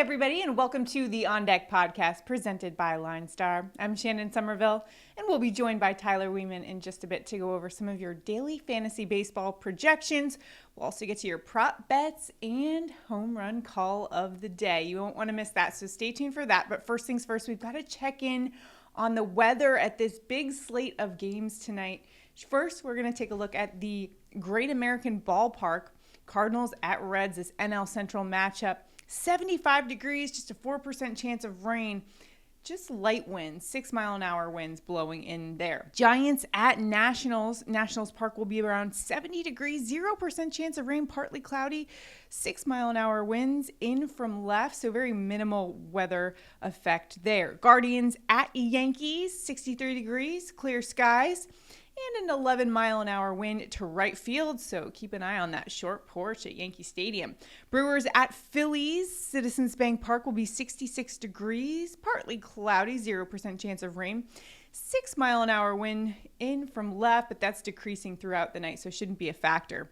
everybody, and welcome to the On Deck podcast presented by LineStar. I'm Shannon Sommerville, and we'll be joined by Tyler Wiemann in just a bit to go over some of your daily fantasy baseball projections. We'll also get to your prop bets and home run call of the day. You won't want to miss that, so stay tuned for that. But first things first, we've got to check in on the weather at this big slate of games tonight. First, we're going to take a look at the Great American Ballpark, Cardinals at Reds, this NL Central matchup. 75 degrees, just a 4% chance of rain, just light winds, 6-mile-an-hour winds blowing in there. Giants at Nationals. Nationals Park will be around 70 degrees, 0% chance of rain, partly cloudy, 6-mile-an-hour winds in from left, so very minimal weather effect there. Guardians at Yankees, 63 degrees, clear skies, and an 11-mile-an-hour wind to right field, so keep an eye on that short porch at Yankee Stadium. Brewers at Phillies. Citizens Bank Park will be 66 degrees, partly cloudy, 0% chance of rain. 6-mile-an-hour wind in from left, but that's decreasing throughout the night, so shouldn't be a factor.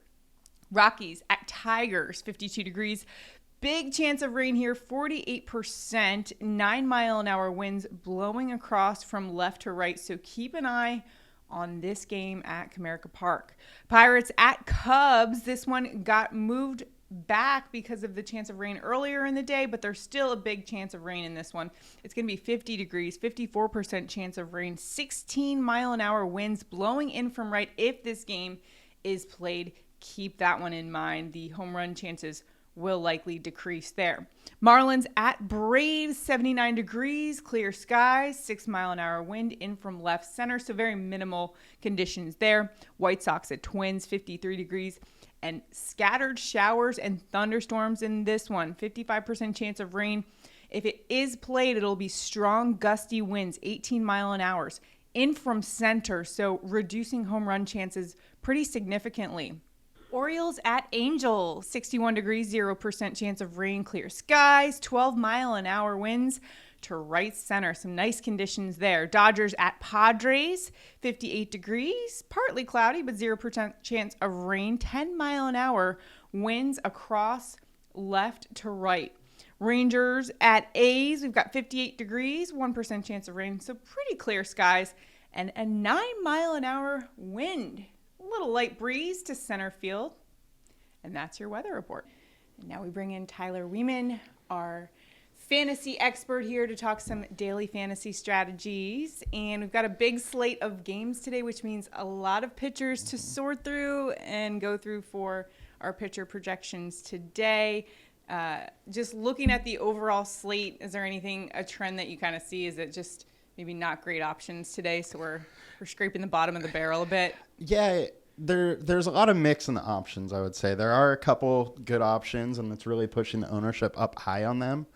Rockies at Tigers, 52 degrees. Big chance of rain here, 48%, 9-mile-an-hour winds blowing across from left to right, so keep an eye on this game at Comerica Park. Pirates at Cubs. This one got moved back because of the chance of rain earlier in the day, but there's still a big chance of rain in this one. It's going to be 50 degrees, 54% chance of rain, 16-mile-an-hour winds blowing in from right if this game is played. Keep that one in mind. The home run chances will likely decrease there. Marlins at Braves, 79 degrees, clear skies, 6-mile-an-hour wind in from left center, so very minimal conditions there. White Sox at Twins, 53 degrees, and scattered showers and thunderstorms in this one, 55% chance of rain. If it is played, it'll be strong, gusty winds, 18-mile-an-hour in from center, so reducing home run chances pretty significantly. Orioles at Angels, 61 degrees, 0% chance of rain, clear skies, 12-mile-an-hour winds to right center. Some nice conditions there. Dodgers at Padres, 58 degrees, partly cloudy, but 0% chance of rain, 10-mile-an-hour winds across left to right. Rangers at A's, we've got 58 degrees, 1% chance of rain, so pretty clear skies, and a 9-mile-an-hour wind. Little light breeze to center field. And that's your weather report. And now we bring in Tyler Wiemann, our fantasy expert here to talk some daily fantasy strategies. And we've got a big slate of games today, which means a lot of pitchers to sort through and go through for our pitcher projections today. Just looking at the overall slate, is there a trend that you kind of see? Is it just maybe not great options today, so we're scraping the bottom of the barrel a bit? Yeah, there's a lot of mix in the options, I would say. There are a couple good options, and it's really pushing the ownership up high on them.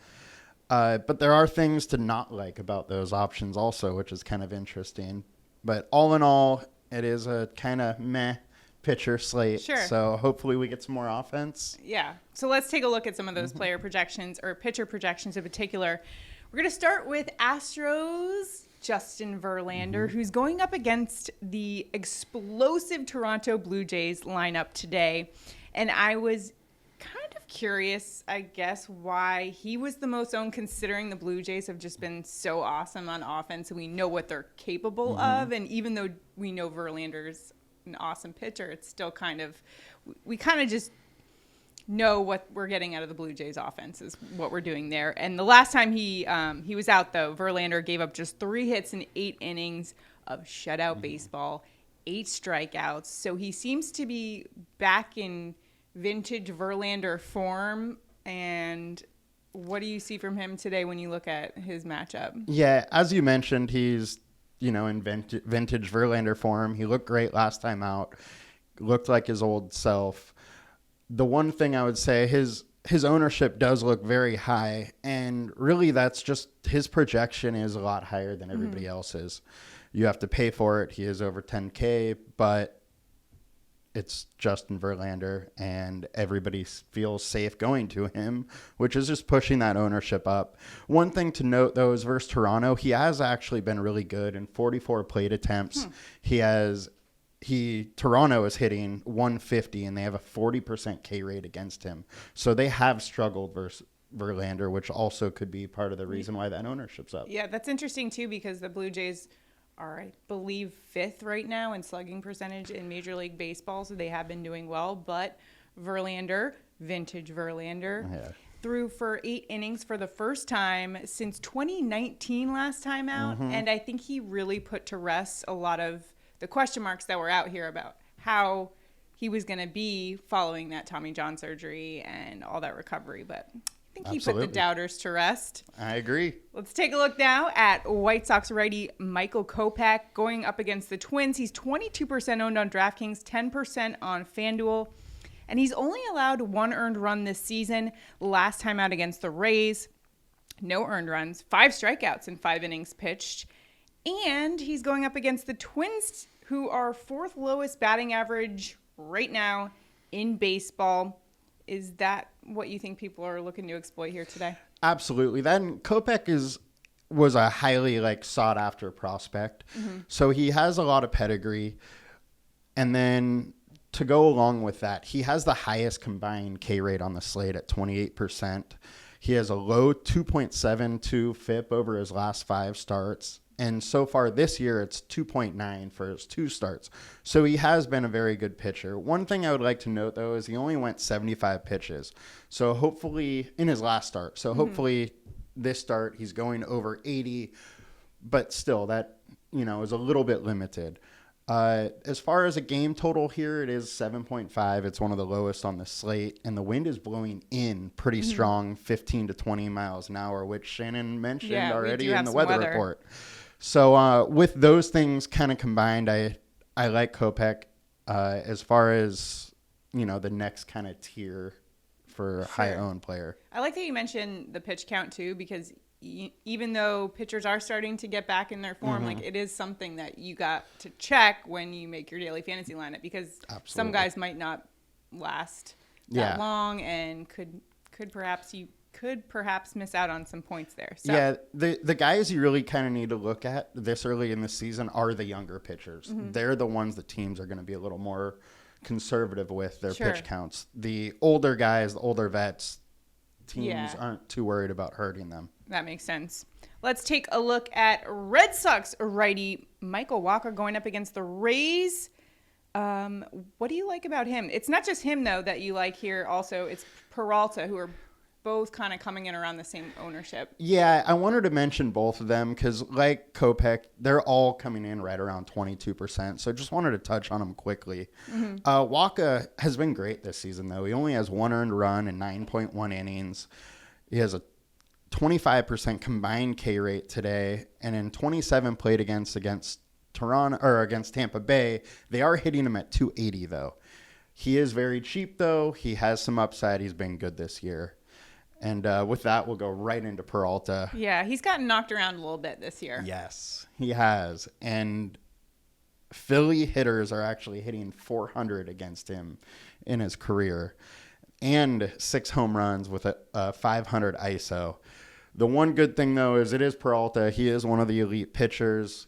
But there are things to not like about those options also, which is kind of interesting. But all in all, it is a kind of meh pitcher slate. Sure. So hopefully we get some more offense. Yeah. So let's take a look at some of those player projections, or pitcher projections in particular. We're going to start with Astros Justin Verlander, who's going up against the explosive Toronto Blue Jays lineup today. And I was kind of curious, I guess, why he was the most owned, considering the Blue Jays have just been so awesome on offense and we know what they're capable of. And even though we know Verlander's an awesome pitcher, it's still we kind of just know what we're getting out of the Blue Jays offense is what we're doing there. And the last time he was out, though, Verlander gave up just 3 hits in 8 innings of shutout baseball, 8 strikeouts. So he seems to be back in vintage Verlander form. And what do you see from him today when you look at his matchup? Yeah, as you mentioned, he's in vintage Verlander form. He looked great last time out. Looked like his old self. The one thing I would say, his ownership does look very high, and really that's just his projection is a lot higher than everybody else's. You have to pay for it. He is over 10K, but it's Justin Verlander, and everybody feels safe going to him, which is just pushing that ownership up. One thing to note, though, is versus Toronto, he has actually been really good in 44 plate attempts. Toronto is hitting 150, and they have a 40% K rate against him. So they have struggled versus Verlander, which also could be part of the reason why that ownership's up. Yeah, that's interesting too because the Blue Jays are, I believe, 5th right now in slugging percentage in Major League Baseball, so they have been doing well. But Verlander, vintage Verlander, threw for 8 innings for the first time since 2019 last time out. And I think he really put to rest a lot of the question marks that were out here about how he was going to be following that Tommy John surgery and all that recovery. But I think he put the doubters to rest. I agree. Let's take a look now at White Sox righty Michael Kopech going up against the Twins. He's 22% owned on DraftKings, 10% on FanDuel. And he's only allowed 1 earned run this season. Last time out against the Rays, no earned runs, 5 strikeouts in 5 innings pitched. And he's going up against the Twins, who are 4th lowest batting average right now in baseball. Is that what you think people are looking to exploit here today? Absolutely. Then Kopech was a highly sought after prospect. So he has a lot of pedigree. And then to go along with that, he has the highest combined K rate on the slate at 28%. He has a low 2.72 FIP over his last 5 starts. And so far this year, it's 2.9 for his 2 starts. So he has been a very good pitcher. One thing I would like to note, though, is he only went 75 pitches. So hopefully, in his last start. So hopefully this start, he's going over 80. But still, that, is a little bit limited. As far as a game total here, it is 7.5. It's one of the lowest on the slate. And the wind is blowing in pretty strong, 15 to 20 miles an hour, which Shannon mentioned already in the weather report. So with those things kind of combined, I like Kopech as far as, the next kind of tier for a high-owned player. I like that you mentioned the pitch count, too, because even though pitchers are starting to get back in their form, it is something that you got to check when you make your daily fantasy lineup because some guys might not last that long and could perhaps miss out on some points there. So. Yeah, the guys you really kind of need to look at this early in the season are the younger pitchers. They're the ones that teams are going to be a little more conservative with their pitch counts. The older guys, the older vets, teams aren't too worried about hurting them. That makes sense. Let's take a look at Red Sox righty Michael Wacha going up against the Rays. What do you like about him? It's not just him, though, that you like here. Also, it's Peralta, who are both kind of coming in around the same ownership. Yeah, I wanted to mention both of them because, like Kopech, they're all coming in right around 22%. So just wanted to touch on them quickly. Wacha has been great this season, though. He only has 1 earned run in 9.1 innings. He has a 25% combined K rate today, and in 27 played against Toronto or against Tampa Bay, they are hitting him at 280 though. He is very cheap though. He has some upside. He's been good this year. And with that, we'll go right into Peralta. Yeah, he's gotten knocked around a little bit this year. Yes, he has. And Philly hitters are actually hitting 400 against him in his career. And 6 home runs with a 500 ISO. The one good thing, though, is it is Peralta. He is one of the elite pitchers.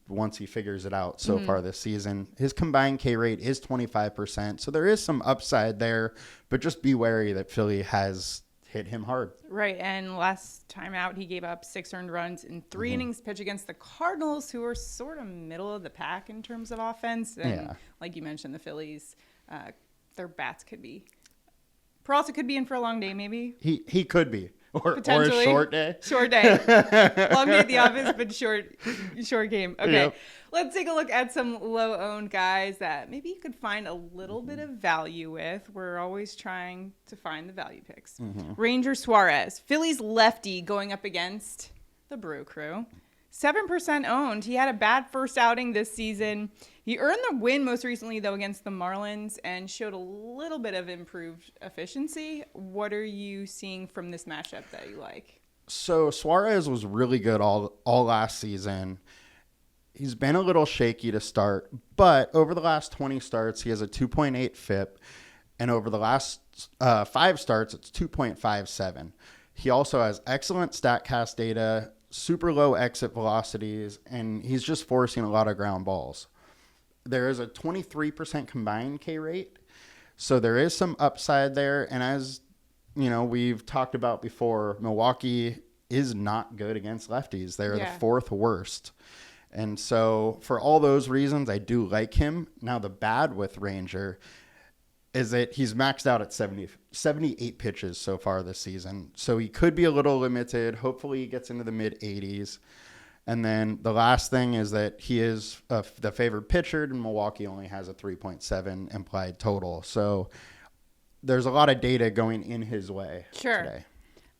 Once he figures it out so far this season. His combined K rate is 25%. So there is some upside there. But just be wary that Philly has hit him hard. Right. And last time out, he gave up 6 earned runs in 3 innings pitch against the Cardinals, who are sort of middle of the pack in terms of offense. And like you mentioned, the Phillies, their bats could be. Peralta could be in for a long day, maybe. He could be. Or a short day. Short day. Long day at the office, but short game. Okay. Yep. Let's take a look at some low-owned guys that maybe you could find a little bit of value with. We're always trying to find the value picks. Ranger Suarez, Phillies lefty going up against the Brew Crew. 7% owned. He had a bad first outing this season. He earned the win most recently, though, against the Marlins and showed a little bit of improved efficiency. What are you seeing from this matchup that you like? So Suarez was really good all last season. He's been a little shaky to start, but over the last 20 starts, he has a 2.8 FIP, and over the last 5 starts, it's 2.57. He also has excellent StatCast data, super low exit velocities, and he's just forcing a lot of ground balls. There is a 23% combined K rate, so there is some upside there. And as we've talked about before, Milwaukee is not good against lefties. They're the fourth worst. And so for all those reasons, I do like him. Now, the bad with Ranger is that he's maxed out at 78 pitches so far this season. So he could be a little limited. Hopefully he gets into the mid-80s. And then the last thing is that he is the favored pitcher, and Milwaukee only has a 3.7 implied total. So there's a lot of data going in his way today.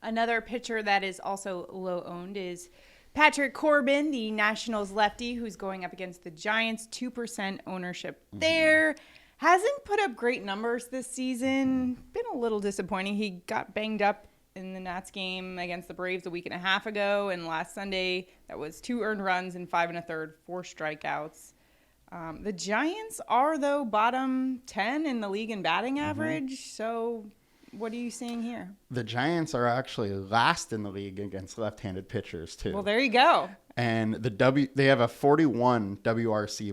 Another pitcher that is also low-owned is Patrick Corbin, the Nationals lefty, who's going up against the Giants. 2% ownership there. Hasn't put up great numbers this season. Been a little disappointing. He got banged up in the Nats game against the Braves a week and a half ago. And last Sunday, that was 2 earned runs in 5 1/3, 4 strikeouts. The Giants are, though, bottom 10 in the league in batting average. So what are you seeing here? The Giants are actually last in the league against left-handed pitchers, too. Well, there you go. And they have a 41 WRC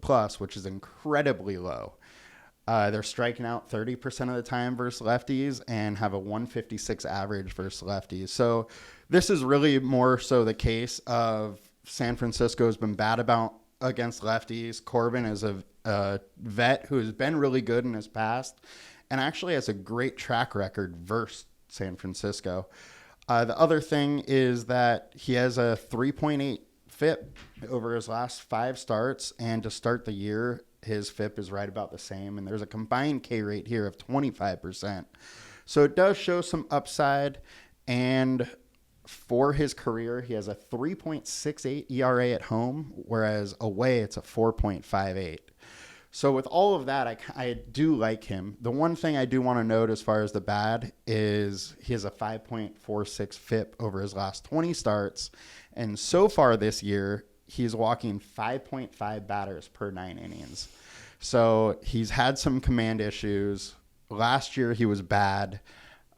plus, which is incredibly low. They're striking out 30% of the time versus lefties and have a 156 average versus lefties. So this is really more so the case of San Francisco has been bad against lefties. Corbin is a vet who has been really good in his past and actually has a great track record versus San Francisco. The other thing is that he has a 3.8 FIP over his last 5 starts, and to start the year, his FIP is right about the same, and there's a combined K rate here of 25%. So it does show some upside, and for his career, he has a 3.68 ERA at home, whereas away it's a 4.58. So with all of that, I do like him. The one thing I do want to note as far as the bad is he has a 5.46 FIP over his last 20 starts, and so far this year, he's walking 5.5 batters per 9 innings. So he's had some command issues. Last year he was bad.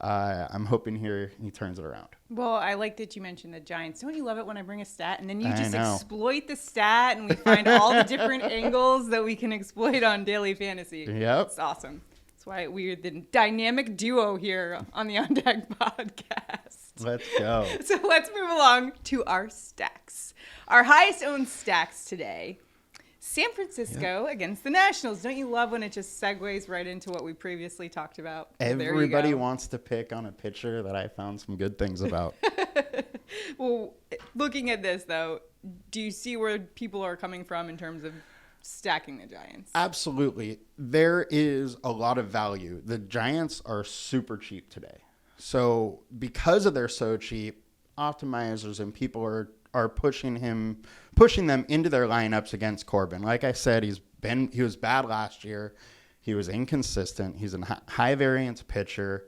I'm hoping here he turns it around. Well, I like that you mentioned the Giants. Don't you love it when I bring a stat and then you just exploit the stat and we find all the different angles that we can exploit on Daily Fantasy? Yep. It's awesome. That's why we're the dynamic duo here on the On Deck podcast. Let's go. So let's move along to our stacks. Our highest owned stacks today. San Francisco against the Nationals. Don't you love when it just segues right into what we previously talked about? Everybody wants to pick on a pitcher that I found some good things about. Well, looking at this, though, do you see where people are coming from in terms of stacking the Giants? Absolutely. There is a lot of value. The Giants are super cheap today. So because they're so cheap, optimizers and people are pushing them into their lineups against Corbin. Like I said, he was bad last year. He was inconsistent. He's a high variance pitcher.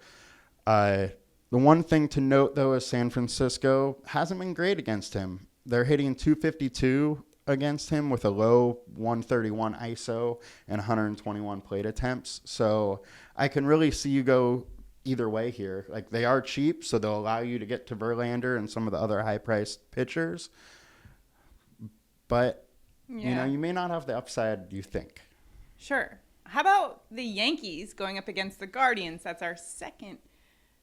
The one thing to note, though, is San Francisco hasn't been great against him. They're hitting 252 against him with a low 131 ISO and 121 plate attempts. So I can really see you go either way here. Like, they are cheap, so they'll allow you to get to Verlander and some of the other high-priced pitchers. But, you may not have the upside you think. Sure. How about the Yankees going up against the Guardians? That's our second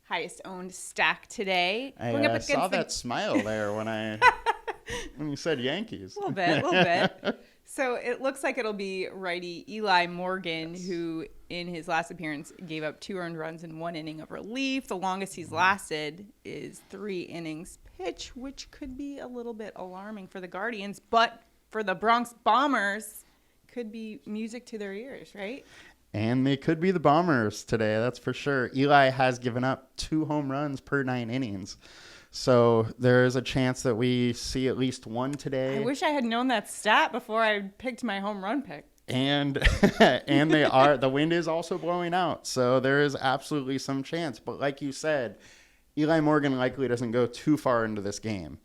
highest owned stack today. I saw that smile there when you said Yankees. A little bit. So it looks like it'll be righty Eli Morgan, who in his last appearance gave up 2 earned runs in 1 inning of relief. The longest he's lasted is 3 innings pitch, which could be a little bit alarming for the Guardians. But for the Bronx Bombers, could be music to their ears, right? And they could be the Bombers today, that's for sure. Eli has given up 2 home runs per 9 innings. So there is a chance that we see at least one today. I wish I had known that stat before I picked my home run pick. And the wind is also blowing out. So there is absolutely some chance. But like you said, Eli Morgan likely doesn't go too far into this game.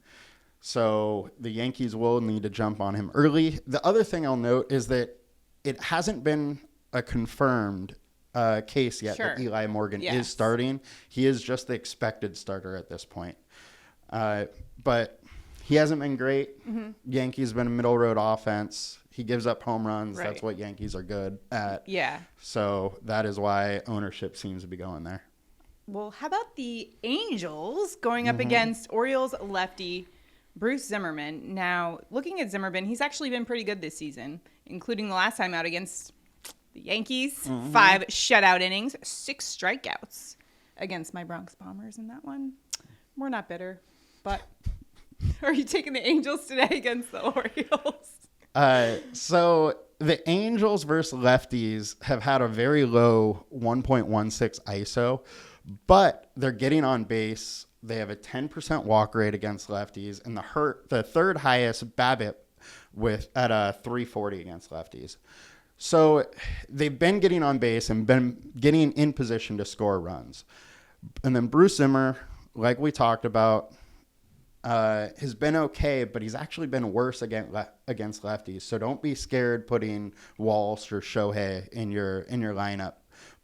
So the Yankees will need to jump on him early. The other thing I'll note is that it hasn't been a confirmed case yet that Eli Morgan is starting. He is just the expected starter at this point. But he hasn't been great. Mm-hmm. Yankees been a middle road offense. He gives up home runs. Right. That's what Yankees are good at. Yeah. So that is why ownership seems to be going there. Well, how about the Angels going up against Orioles lefty Bruce Zimmerman? Now, looking at Zimmerman, he's actually been pretty good this season, including the last time out against the Yankees. 5 shutout innings, 6 strikeouts against my Bronx Bombers in that one. We're not bitter, but are you taking the Angels today against the Orioles? So the Angels versus lefties have had a very low 1.16 ISO, but they're getting on base. They have a 10% walk rate against lefties, and the third highest BABIP at a 340 against lefties. So they've been getting on base and been getting in position to score runs. And then Bruce Zimmer, like we talked about, has been okay, but he's actually been worse against lefties. So don't be scared putting Walsh or Shohei in your lineup.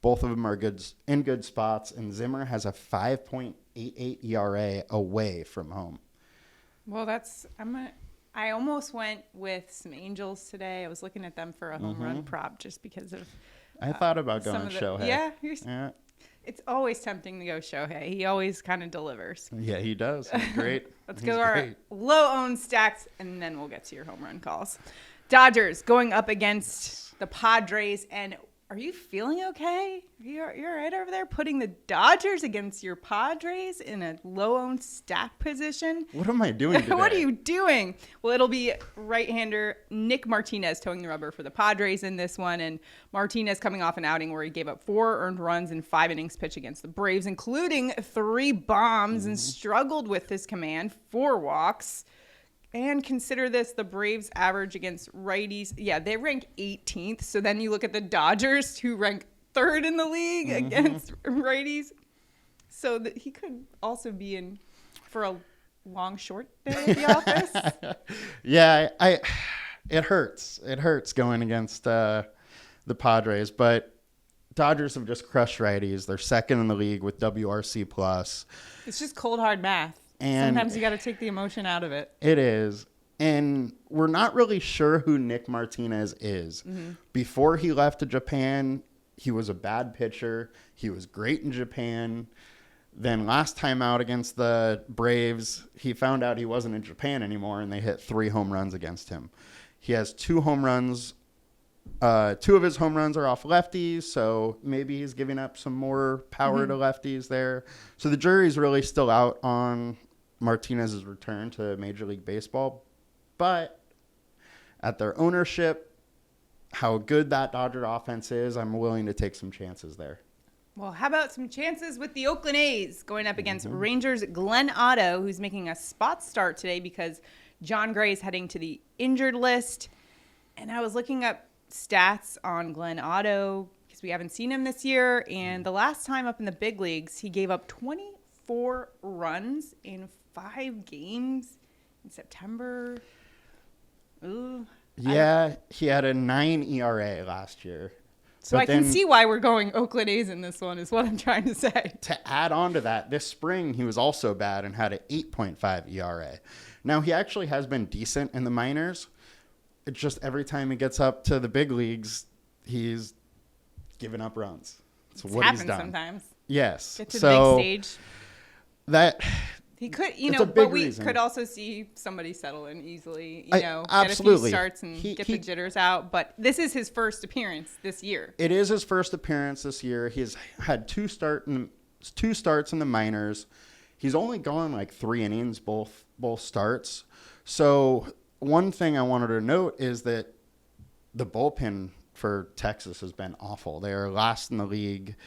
Both of them are in good spots, and Zimmer has a 5.88 ERA away from home. Well, I almost went with some Angels today. I was looking at them for a home run prop just because of. I thought about going Shohei. Yeah. It's always tempting to go Shohei. He always kind of delivers. Yeah, he does. He's great. Let's go our low-owned stacks, and then we'll get to your home run calls. Dodgers going up against the Padres, and are you feeling okay? You're all right over there putting the Dodgers against your Padres in a low-owned stack position? What am I doing today? What are you doing? Well, it'll be right-hander Nick Martinez towing the rubber for the Padres in this one, and Martinez coming off an outing where he gave up 4 earned runs in 5 innings pitched against the Braves, including 3 bombs, and struggled with his command, 4 walks. And consider this, the Braves average against righties. Yeah, they rank 18th. So then you look at the Dodgers, who rank 3rd in the league against righties. So that he could also be in for a long, short day at the office. Yeah, it hurts. It hurts going against the Padres. But Dodgers have just crushed righties. They're 2nd in the league with WRC+. It's just cold, hard math. And sometimes you got to take the emotion out of it. It is. And we're not really sure who Nick Martinez is. Before he left to Japan, he was a bad pitcher. He was great in Japan. Then last time out against the Braves, he found out he wasn't in Japan anymore, and they hit 3 home runs against him. He has 2 home runs. 2 of his home runs are off lefties, so maybe he's giving up some more power to lefties there. So the jury's really still out on Martinez's return to Major League Baseball. But at their ownership, how good that Dodger offense is, I'm willing to take some chances there. Well, how about some chances with the Oakland A's going up against Rangers' Glenn Otto, who's making a spot start today because John Gray is heading to the injured list. And I was looking up stats on Glenn Otto because we haven't seen him this year. And the last time up in the big leagues, he gave up 24 runs in 5 games in September. Ooh. Yeah, he had a 9 ERA last year. So I can see why we're going Oakland A's in this one is what I'm trying to say. To add on to that, this spring he was also bad and had an 8.5 ERA. Now, he actually has been decent in the minors. It's just every time he gets up to the big leagues, he's giving up runs. That's what he's done. Sometimes. Yes. Get to the big stage. He could, but we could also see somebody settle in easily, absolutely. Get a few starts and get the jitters out. But this is his first appearance this year. It is his first appearance this year. He's had 2 starts in the minors. He's only gone like 3 innings, both starts. So one thing I wanted to note is that the bullpen for Texas has been awful. They are last in the league.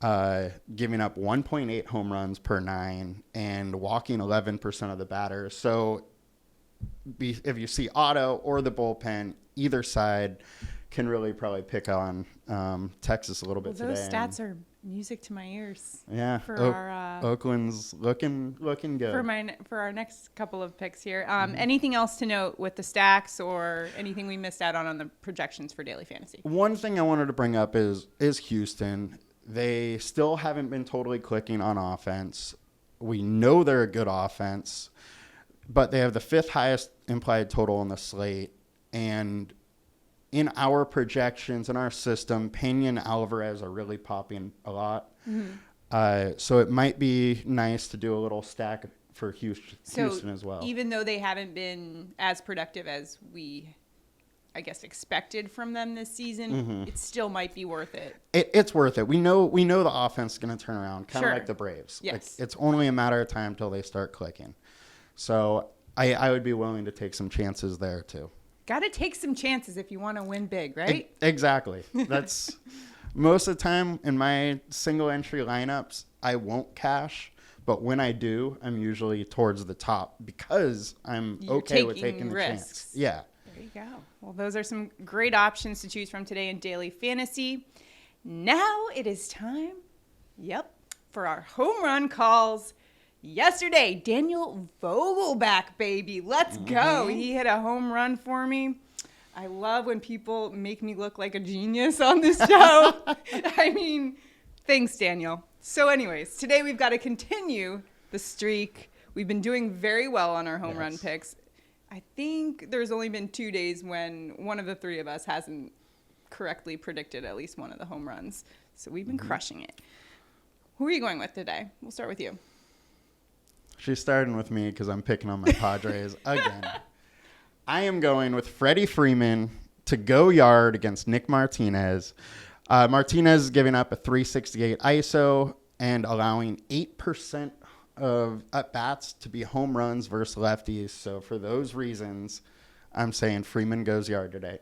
Giving up 1.8 home runs per 9 and walking 11% of the batters. So if you see Otto or the bullpen, either side can really probably pick on Texas a little bit today. Those stats are music to my ears. Yeah, for our Oakland's looking good. For our next couple of picks here. Anything else to note with the stacks or anything we missed out on the projections for daily fantasy? One thing I wanted to bring up is Houston. They still haven't been totally clicking on offense. We know they're a good offense, but they have the 5th highest implied total on the slate. And in our projections, in our system, Pena and Alvarez are really popping a lot. So it might be nice to do a little stack for Houston as well. Even though they haven't been as productive as we, I guess, expected from them this season, it still might be worth it. It's worth it. We know the offense is going to turn around, kind of Sure. like the Braves. Yes. Like, it's only a matter of time till they start clicking. So I would be willing to take some chances there too. Got to take some chances if you want to win big, right? Exactly. That's most of the time in my single entry lineups, I won't cash. But when I do, I'm usually towards the top because I'm okay with taking the chance. Yeah. There you go. Well, those are some great options to choose from today in daily fantasy. Now it is time, for our home run calls. Yesterday, Daniel Vogelback, baby. Let's go. He hit a home run for me. I love when people make me look like a genius on this show. I mean, thanks, Daniel. So anyways, today we've got to continue the streak. We've been doing very well on our home run picks. I think there's only been 2 days when one of the three of us hasn't correctly predicted at least one of the home runs. So we've been crushing it. Who are you going with today? We'll start with you. She's starting with me because I'm picking on my Padres again. I am going with Freddie Freeman to go yard against Nick Martinez. Martinez is giving up a 368 ISO and allowing 8% of at-bats to be home runs versus lefties. So for those reasons, I'm saying Freeman goes yard today.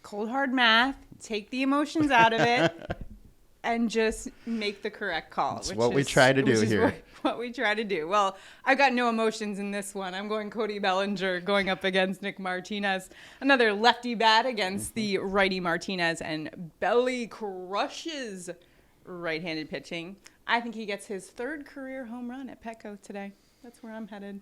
Cold hard math. Take the emotions out of it. And just make the correct call. That's what we try to do here. What we try to do. Well, I've got no emotions in this one. I'm going Cody Bellinger going up against Nick Martinez. Another lefty bat against the righty Martinez. And Belly crushes right-handed pitching. I think he gets his third career home run at Petco today. That's where I'm headed.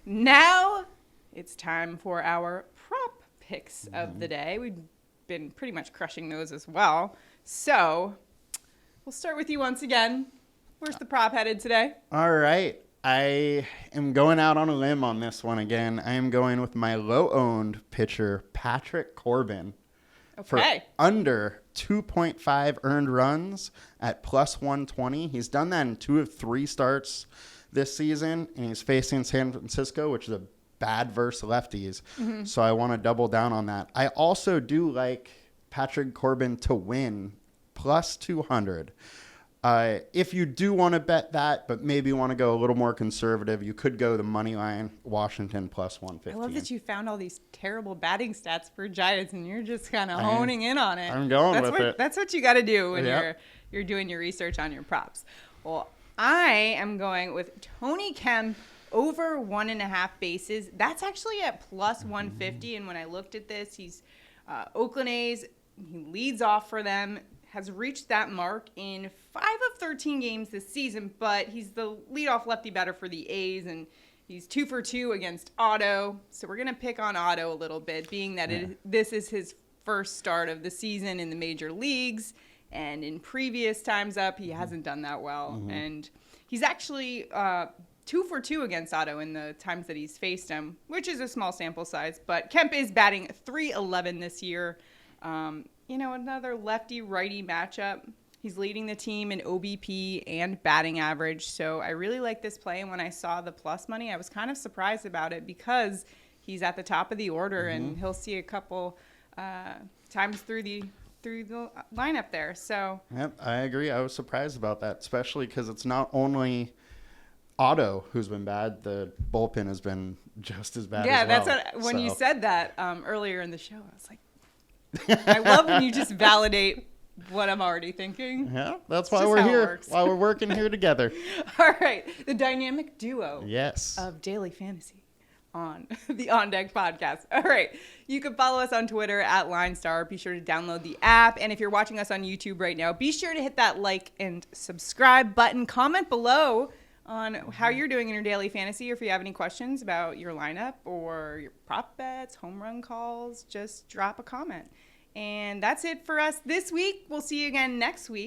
Now it's time for our prop picks of the day. We've been pretty much crushing those as well. So we'll start with you once again. Where's the prop headed today? All right. I am going out on a limb on this one again. I am going with my low-owned pitcher, Patrick Corbin, for under 2.5 earned runs at plus 120. He's done that in 2 of 3 starts this season, and he's facing San Francisco, which is a bad versus lefties. So I want to double down on that. I also do like Patrick Corbin to win plus 200. If you do want to bet that, but maybe want to go a little more conservative, you could go the money line Washington plus 115. I love that you found all these terrible batting stats for Giants, and you're just kind of honing in on it. I'm going with it. That's what you got to do when you're doing your research on your props. Well, I am going with Tony Kemp over 1.5 bases. That's actually at plus 150, and when I looked at this, he's Oakland A's. He leads off for them, has reached that mark in 5 of 13 games this season, but he's the leadoff lefty batter for the A's, and he's 2 for 2 against Otto. So we're going to pick on Otto a little bit, being that this is his first start of the season in the major leagues, and in previous times up, he hasn't done that well. And he's actually 2 for 2 against Otto in the times that he's faced him, which is a small sample size, but Kemp is batting .311 this year. Another lefty-righty matchup. He's leading the team in OBP and batting average, so I really like this play. And when I saw the plus money, I was kind of surprised about it because he's at the top of the order, and he'll see a couple times through the lineup there. So yep, I agree. I was surprised about that, especially because it's not only Otto who's been bad. The bullpen has been just as bad. Yeah, as well. that's what, when you said that earlier in the show, I was like, I love when you just validate what I'm already thinking. Yeah, that's why we're here. Why we're working here together. All right, the dynamic duo. Yes. Of daily fantasy on the On Deck podcast. All right, you can follow us on Twitter at LineStar. Be sure to download the app, and if you're watching us on YouTube right now, be sure to hit that like and subscribe button. Comment below on how you're doing in your daily fantasy, or if you have any questions about your lineup or your prop bets, home run calls, just drop a comment. And that's it for us this week. We'll see you again next week.